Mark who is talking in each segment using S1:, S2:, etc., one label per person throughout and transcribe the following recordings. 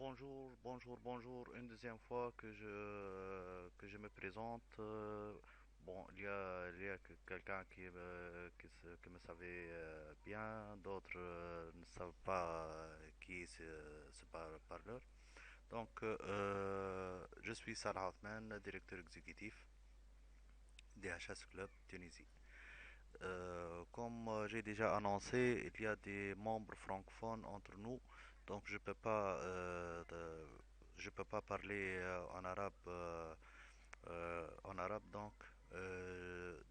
S1: Bonjour. Une deuxième fois que je me présente. Bon, il y a quelqu'un qui me savait bien, d'autres ne savent pas qui est ce parleur. Donc, je suis Salah Othman, directeur exécutif DHS Club Tunisie. Comme j'ai déjà annoncé, il y a des membres francophones entre nous, donc je peux pas parler en arabe. Donc,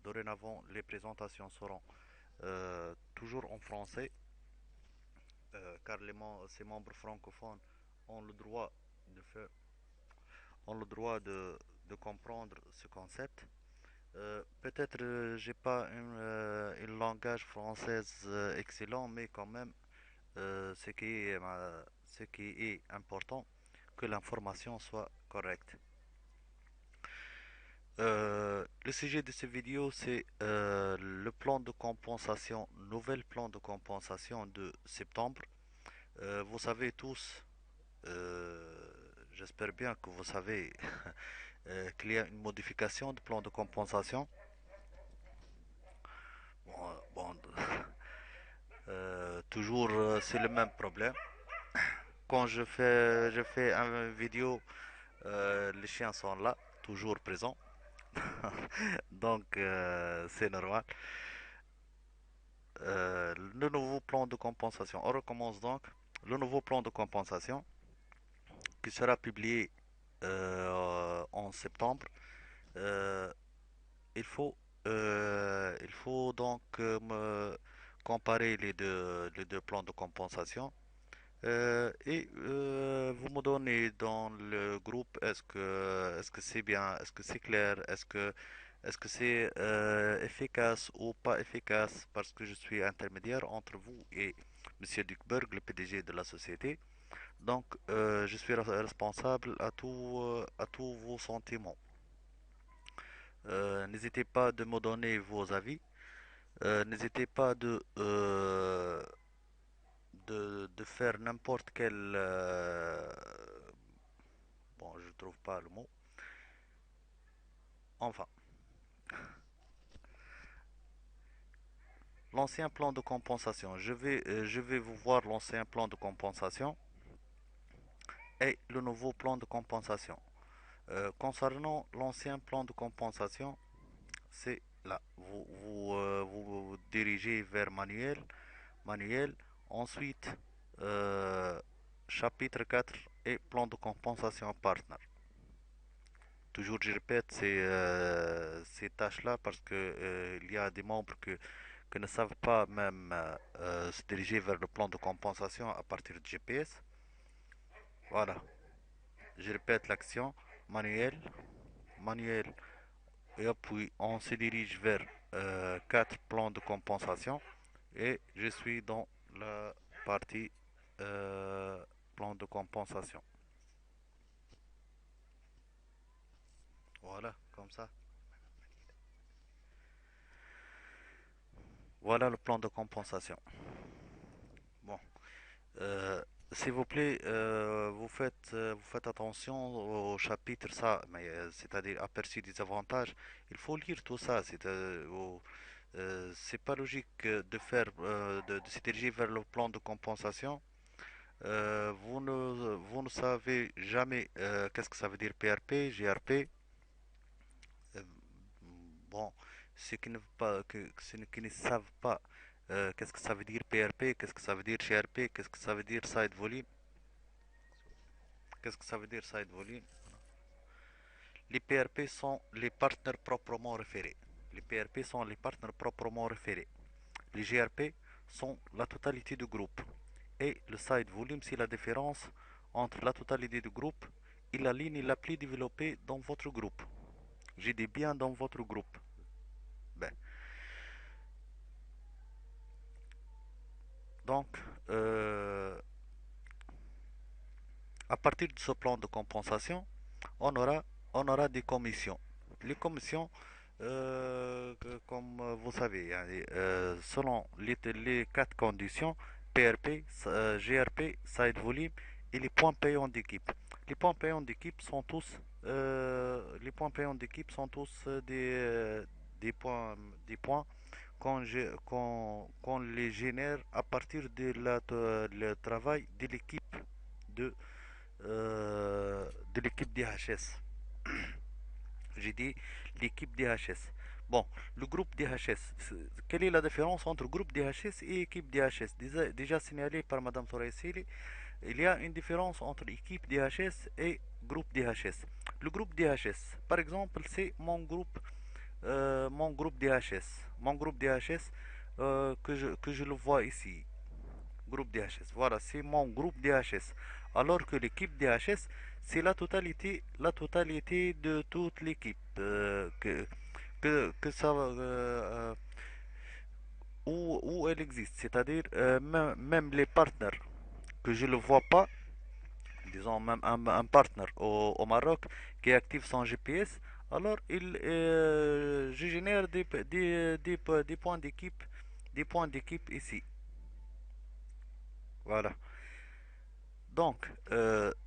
S1: dorénavant, les présentations seront toujours en français, car ces membres francophones ont le droit de faire, ont le droit de comprendre ce concept. Peut-être j'ai pas une langage française excellent, mais quand même, ce qui est important, que l'information soit correcte. Le sujet de cette vidéo, c'est le plan de compensation, nouvel plan de compensation de septembre. Vous savez tous, euh, j'espère bien que vous savez qu'il y a une modification du plan de compensation. Bon, toujours, c'est le même problème. Quand je fais une vidéo, les chiens sont là, toujours présents. Donc, c'est normal. Le nouveau plan de compensation. On recommence donc. Le nouveau plan de compensation qui sera publié en septembre. Euh, il faut donc me comparer les deux plans de compensation. Vous me donnez dans le groupe, est-ce que c'est bien, est-ce que c'est clair, est-ce que c'est efficace ou pas efficace, parce que je suis intermédiaire entre vous et Monsieur Duckberg, le PDG de la société. Donc, je suis responsable à tous vos sentiments. N'hésitez pas de me donner vos avis. N'hésitez pas de faire n'importe quel bon, je trouve pas le mot. Enfin, l'ancien plan de compensation. Je vais vous voir l'ancien plan de compensation et le nouveau plan de compensation. Concernant l'ancien plan de compensation, c'est là. Vous dirigez vers manuel. Ensuite, euh, chapitre 4 et plan de compensation partner. Toujours, je répète ces tâches-là parce que il y a des membres que ne savent pas même se diriger vers le plan de compensation à partir de GPS. Voilà, je répète l'action manuel, manuel, et puis on se dirige vers 4 plans de compensation et je suis dans la partie euh, plan de compensation. Voilà, comme ça. Voilà le plan de compensation. Bon. Euh, S'il vous plaît, vous faites attention au chapitre ça, mais c'est-à-dire aperçu des avantages. Il faut lire tout ça. C'est pas logique de faire de se diriger vers le plan de compensation. Vous ne savez jamais qu'est-ce que ça veut dire PRP, GRP. Euh, bon, ceux qui ne savent pas qu'est-ce que ça veut dire PRP, qu'est-ce que ça veut dire GRP, qu'est-ce que ça veut dire side volume. Qu'est-ce que ça veut dire side volume? Les PRP sont les partenaires proprement référés. Les PRP sont les partenaires proprement référés. Les GRP sont la totalité du groupe. Et le side volume, c'est la différence entre la totalité du groupe et la ligne la plus développée dans votre groupe. J'ai des biens dans votre groupe. Ben, donc, euh, à partir de ce plan de compensation, on aura, on aura des commissions. Les commissions, comme vous savez, yani, selon les quatre conditions, PRP, GRP, side volume et les points payants d'équipe. Les points payants d'équipe sont tous, les points payants d'équipe sont tous des points, des points qu'on les génère à partir le travail de, de l'équipe DHS. J'ai dit l'équipe DHS. Bon, le groupe DHS. Quelle est la différence entre groupe DHS et équipe DHS? Déjà signalé par Madame Toraïsili, il y a une différence entre équipe DHS et groupe DHS. Le groupe DHS, par exemple, c'est mon groupe DHS. Mon groupe DHS que je le vois ici. Groupe DHS. Voilà, c'est mon groupe DHS. Alors que l'équipe DHS, c'est la totalité de toute l'équipe. Que ça, où elle existe. C'est-à-dire, même les partenaires que je ne vois pas, disons même un partenaire au Maroc qui active son GPS, alors je génère des points d'équipe ici. Voilà. Donc,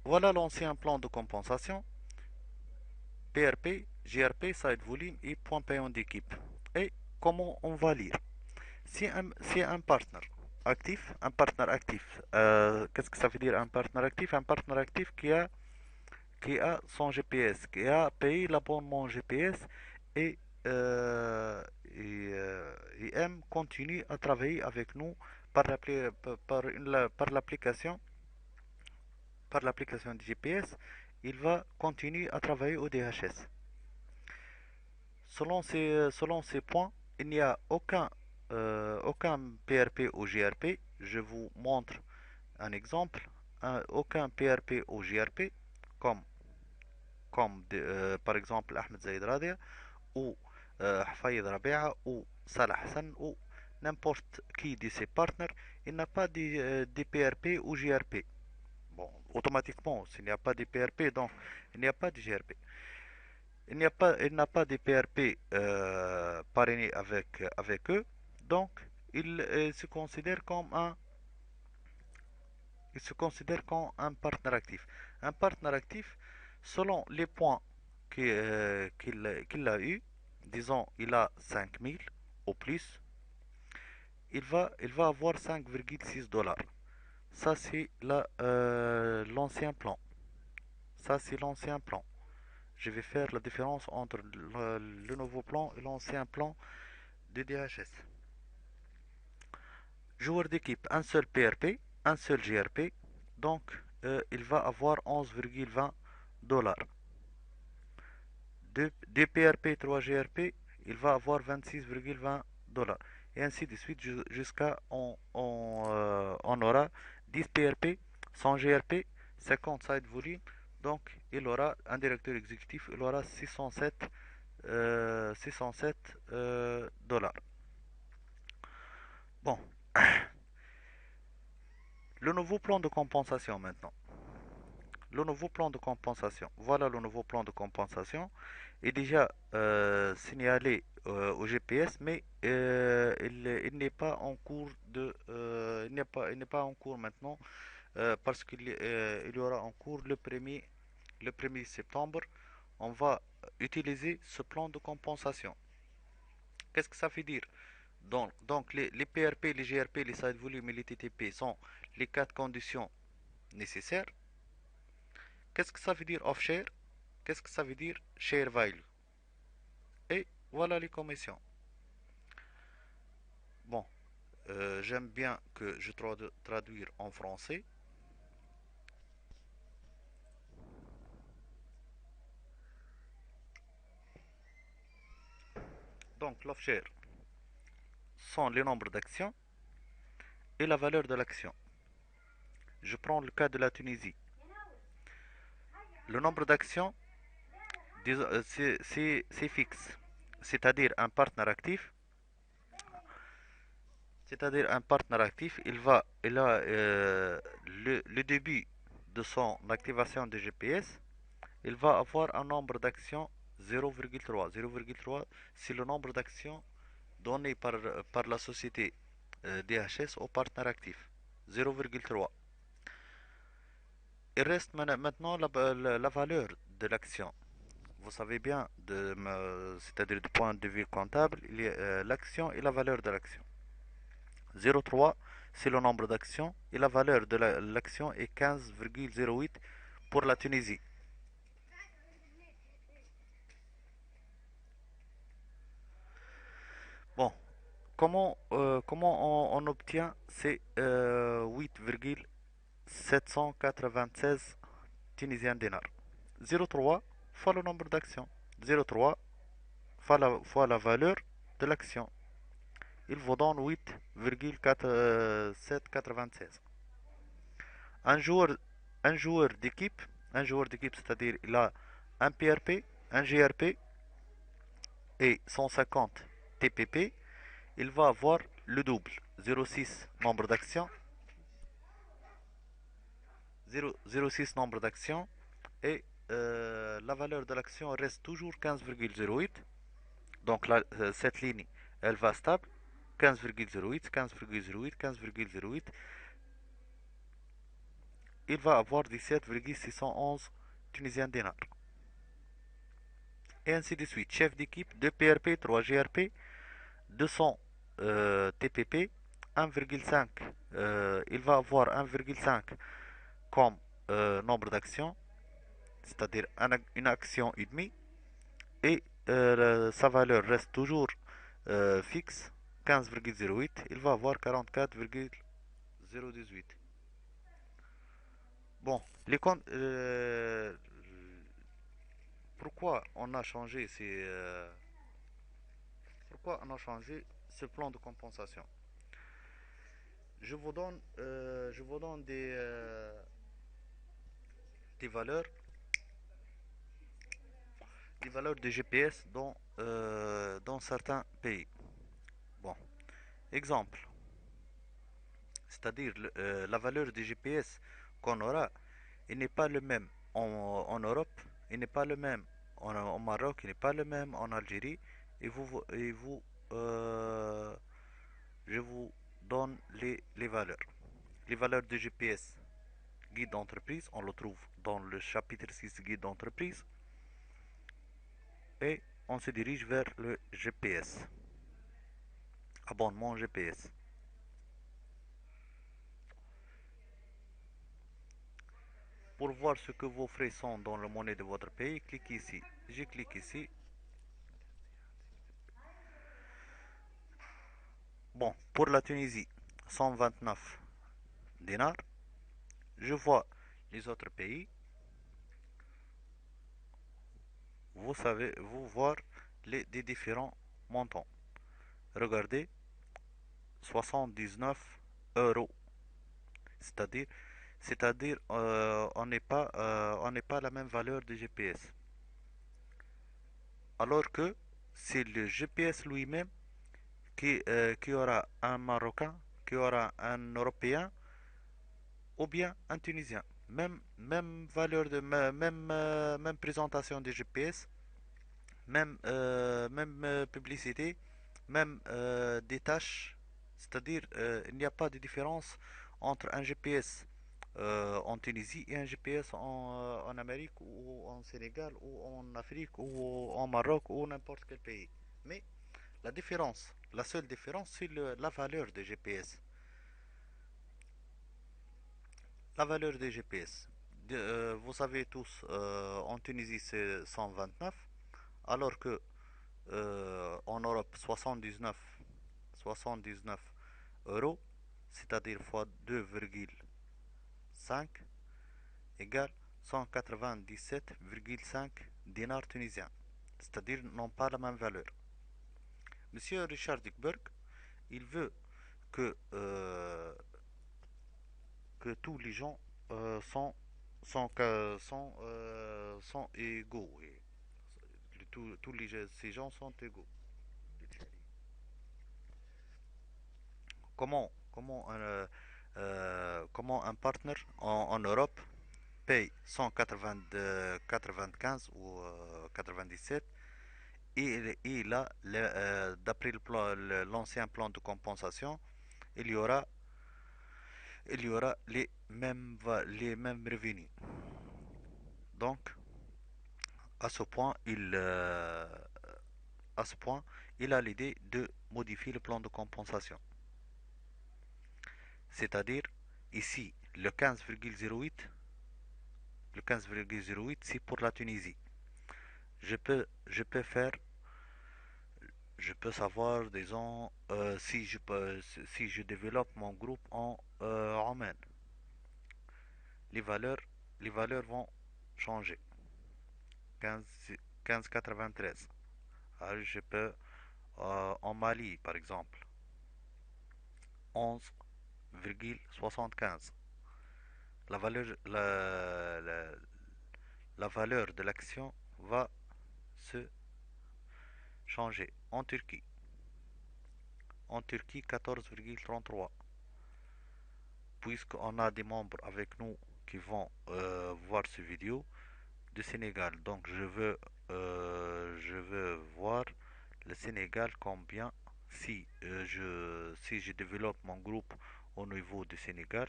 S1: voilà l'ancien plan de compensation. PRP, GRP, side volume et point payant d'équipe. Et comment on va lire? Si un partenaire un partenaire actif, qu'est-ce que ça veut dire un partenaire actif? Un partenaire actif qui a son GPS, qui a payé l'abonnement GPS et, et aime continuer à travailler avec nous par l'application par l'application de GPS, il va continuer à travailler au DHS. Selon ces points, il n'y a aucun PRP ou GRP. Je vous montre un exemple. Aucun PRP ou GRP, comme, par exemple Ahmed Zaid Radia ou Hafayed Rabia ou Salah Hassan ou n'importe qui de ses partenaires, il n'a pas de PRP ou GRP. Bon, automatiquement, s'il n'y a pas de PRP, donc il n'y a pas de GRP. Il n'a pas de PRP parrainé avec eux, donc il se considère il se considère comme un partenaire actif. Un partenaire actif, selon les points qu'il a eu, disons il a 5000 au plus, il va avoir 5,6 $. Ça c'est l'ancien plan. Ça c'est l'ancien plan. Je vais faire la différence entre le nouveau plan et l'ancien plan de DHS. Joueur d'équipe, un seul PRP, un seul GRP, donc il va avoir 11,20 $. Deux PRP, 3 GRP, il va avoir 26,20 $. Et ainsi de suite jusqu'à on aura 10 PRP, 100 GRP, 50 side volume. Donc il aura un directeur exécutif, il aura 607 $. Bon, le nouveau plan de compensation maintenant. Le nouveau plan de compensation. Voilà le nouveau plan de compensation est déjà signalé au GPS, mais il n'est pas en cours il n'est pas en cours maintenant parce il y aura en cours le 1er septembre. On va utiliser ce plan de compensation. Qu'est-ce que ça veut dire? Donc les PRP, les GRP, les side volume et les TTP sont les quatre conditions nécessaires. Qu'est-ce que ça veut dire off-share? Qu'est-ce que ça veut dire share value? Et voilà les commissions. Bon, j'aime bien que je traduire en français. Donc l'off-share sont les nombres d'actions et la valeur de l'action. Je prends le cas de la Tunisie. Le nombre d'actions, c'est fixe. C'est-à-dire un partenaire actif. C'est-à-dire un partenaire actif, il a le début de son activation de GPS, il va avoir un nombre d'actions 0,3. 0,3, c'est le nombre d'actions donné par la société DHS au partenaire actif. 0,3. il reste maintenant la valeur de l'action. Vous savez bien, c'est-à-dire du point de vue comptable, il y a l'action et la valeur de l'action. 0,3, c'est le nombre d'actions et la valeur de l'action est 15,08 pour la Tunisie. Bon, comment on obtient ces 8,796 tunisiens dinars? 0,3 fois le nombre d'actions. 0,3 fois la valeur de l'action. Il vous donne 8,796. Un joueur, un joueur d'équipe, un joueur d'équipe, c'est-à-dire il a un PRP, un GRP et 150 TPP, il va avoir le double. 0,6 nombre d'actions, 0,06 nombre d'actions et la valeur de l'action reste toujours 15,08. Donc là, cette ligne, elle va stable. 15,08, 15,08, 15,08. Il va avoir 17,611 Tunisiens dinars. Et ainsi de suite. Chef d'équipe, 2 PRP, 3 GRP, 200 TPP, 1,5. Il va avoir 1,5 comme nombre d'actions, c'est-à-dire une action et demie. Et sa valeur reste toujours fixe, 15,08. Il va avoir 44,018. Bon, pourquoi on a changé pourquoi on a changé ce plan de compensation? Je vous donne des valeurs, des valeurs de GPS dans certains pays. Bon, exemple, c'est-à-dire la valeur de GPS qu'on aura, il n'est pas le même en Europe, il n'est pas le même en Maroc, il n'est pas le même en Algérie, euh, je vous donne les valeurs. Les valeurs de GPS guide d'entreprise, on le trouve dans le chapitre 6 guide d'entreprise et on se dirige vers le GPS, abonnement GPS. Pour voir ce que vos frais sont dans la monnaie de votre pays, cliquez ici. Je clique ici. Bon, pour la Tunisie, 129 dinars. Je vois les autres pays. Vous savez, vous voir des différents montants. Regardez, 79 euros. C'est-à-dire, on n'est pas à la même valeur de GPS. Alors que c'est le GPS lui-même qui aura un Marocain, qui aura un Européen ou bien un Tunisien. Même valeur même présentation des GPS, même publicité, même des tâches. C'est-à-dire, il n'y a pas de différence entre un GPS en Tunisie et un GPS en Amérique ou en Sénégal ou en Afrique ou en Maroc ou n'importe quel pays. Mais la seule différence, c'est la valeur des GPS. La valeur des GPS. Vous savez tous, en Tunisie c'est 129, alors que en Europe 79 euros, c'est-à-dire fois 2,5 égale 197,5 dinars tunisiens, c'est-à-dire n'ont pas la même valeur. Monsieur Richard Dickberg, il veut que, euh, que tous les gens sont égaux. Et ces gens sont égaux. Comment un partenaire en Europe paye 195 ou 97 et il a, d'après l'ancien plan de compensation, il y aura il y aura les mêmes revenus. Donc, à ce point, à ce point, il a l'idée de modifier le plan de compensation. C'est-à-dire, ici, le 15,08, c'est pour la Tunisie. Je peux faire, je peux savoir, disons, si je développe mon groupe en Oman, les valeurs, les valeurs vont changer. 15, 15,93. Alors, je peux, en Mali, par exemple, 11,75. La valeur, la valeur de l'action va se changer. En Turquie 14,33. Puisqu'on a des membres avec nous qui vont voir ce vidéo du Sénégal. Donc je veux voir le Sénégal combien si je développe mon groupe au niveau du Sénégal,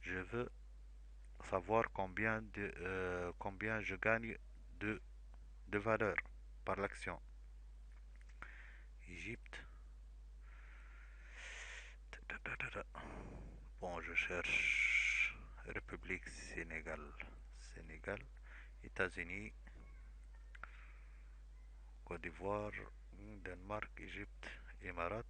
S1: je veux savoir combien je gagne de, de valeur par l'action. Égypte. Bon, je cherche République Sénégal. Sénégal, États-Unis, Côte d'Ivoire, Danemark, Égypte, Émirats.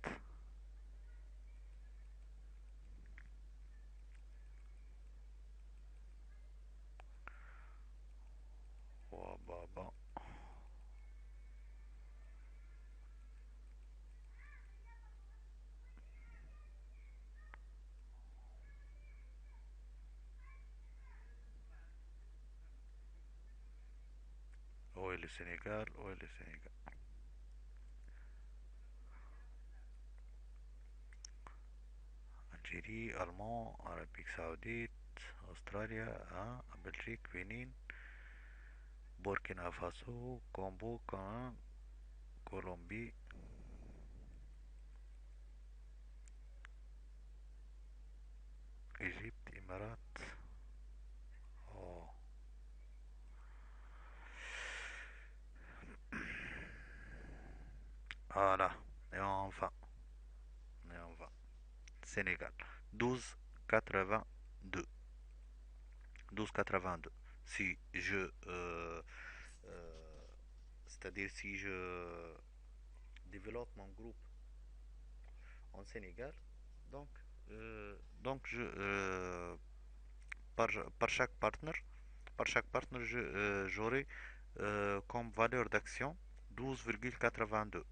S1: Oh, bah, bah. Où est le Sénégal? Où est le Sénégal? Algérie, Allemand, Arabie Saoudite, Australie, hein, Belgique, Bénin, Burkina Faso, Congo, Cameroun, Colombie, Égypte, Émirats. Oh, voilà. Et enfin, et enfin, Sénégal. 12,82. 12,82. Si je, c'est-à-dire si je développe mon groupe en Sénégal, donc, par, par chaque partenaire, j'aurai comme valeur d'action 12,82.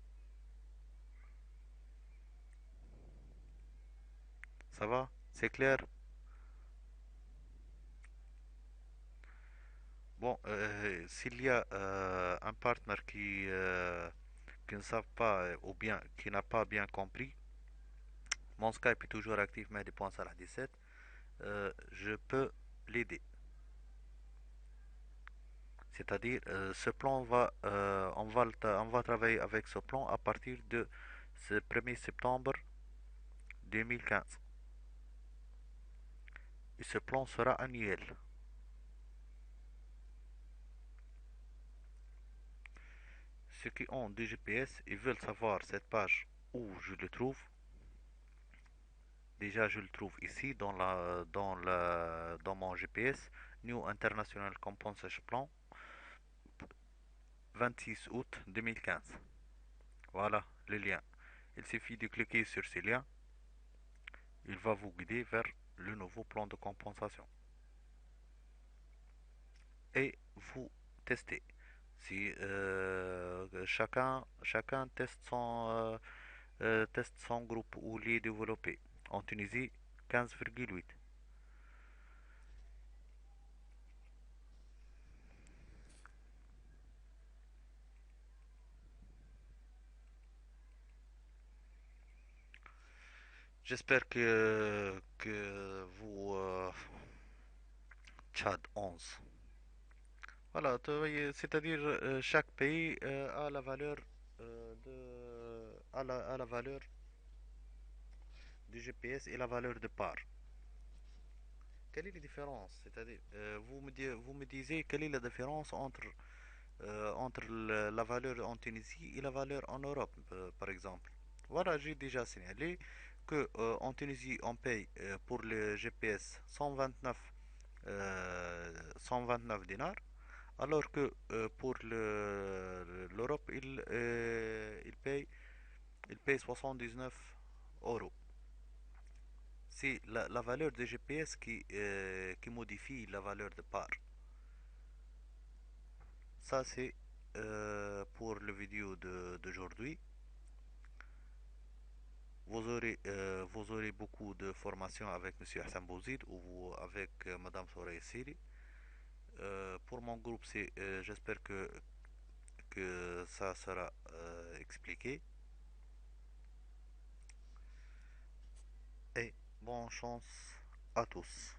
S1: Ça va? C'est clair? Bon, s'il y a un partenaire qui ne savent pas ou bien qui n'a pas bien compris, mon Skype est toujours actif, mais dépense à la 17. Je peux l'aider. C'est-à-dire, ce plan on va travailler avec ce plan à partir de ce 1er septembre 2015. Et ce plan sera annuel. Ceux qui ont du GPS et veulent savoir cette page où je le trouve, déjà je le trouve ici dans mon GPS, New International Compensation Plan, 26 août 2015. Voilà le lien. Il suffit de cliquer sur ce lien, il va vous guider vers le nouveau plan de compensation. Et vous testez. Si chacun teste son groupe où il est développé. En Tunisie, 15,8. J'espère que vous... Tchad 11. Voilà, c'est-à-dire chaque pays a la valeur a la valeur du GPS et la valeur de part. quelle est la différence? C'est-à-dire, vous me disiez quelle est la différence entre la valeur en Tunisie et la valeur en Europe, par exemple. Voilà, j'ai déjà signalé que en Tunisie, on paye pour le GPS 129 dinars, alors que pour l'Europe, il paye 79 euros. C'est la valeur des GPS qui modifie la valeur de part. Ça, c'est pour le vidéo d'aujourd'hui. Vous aurez beaucoup de formations avec Monsieur Hassan Bouzid ou avec Madame Soraya Siri. Pour mon groupe, j'espère que ça sera expliqué. Et bonne chance à tous.